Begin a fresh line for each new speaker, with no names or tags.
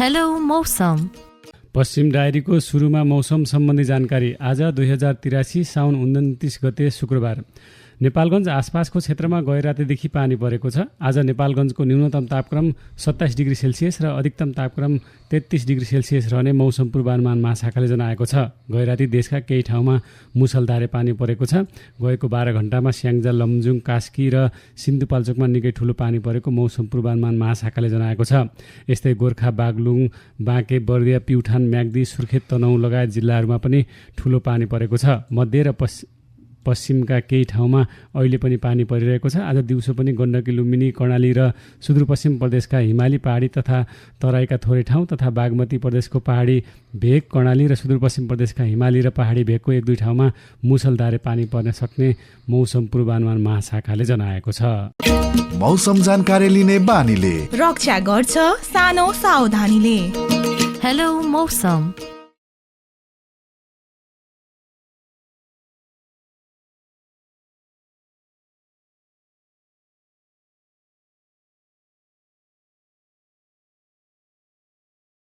Hello मौसम।
पश्चिम डायरीको सुरुमा मौसम सम्बन्धी जानकारी। आज 2083 साउन 29 गते शुक्रबार। नेपालगञ्ज आसपासको क्षेत्रमा गैरातीदेखि पानी परेको छ। आज नेपालगञ्जको न्यूनतम तापक्रम 27 डिग्री सेल्सियस र अधिकतम तापक्रम 33 डिग्री सेल्सियस रहने मौसम पूर्वानुमान महाशाखाले जनाएको छ। गैराती देशका केही ठाउँमा मुसलधारे पानी परेको छ। गएको 12 घण्टामा स्याङ्जा, लमजुङ, कास्की र सिन्धुपाल्चोकमा निकै ठुलो पानी परेको मौसम पूर्वानुमान महाशाखाले जनाएको छ। यस्तै गोर्खा, बागलुङ, बाँके, बर्दिया, प्युठान, म्याग्दी, सुर्खेत, तनहुँ लगायत जिल्लाहरूमा पनि ठुलो पानी परेको छ। मध्य र पश्चिमका केही ठाउँमा अहिले पनि पानी परिरहेको छ। आज दिउँसो पनि गण्डकी, लुम्बिनी, कर्णाली र सुदूरपश्चिम प्रदेशका हिमाली पहाडी तथा तराईका थोरै ठाउँ तथा बागमती प्रदेशको पहाडी भेग, कर्णाली र सुदूरपश्चिम प्रदेशका हिमाली र पहाडी भेगको 1-2 ठाउँमा मुसलधारे पानी पर्न सक्ने मौसम पूर्वानुमान महाशाखाले जनाएको छ।
मौसम जानकारी लिने बानीले
रक्षा गर्छ सानो सावधानीले।
हेलो मौसम।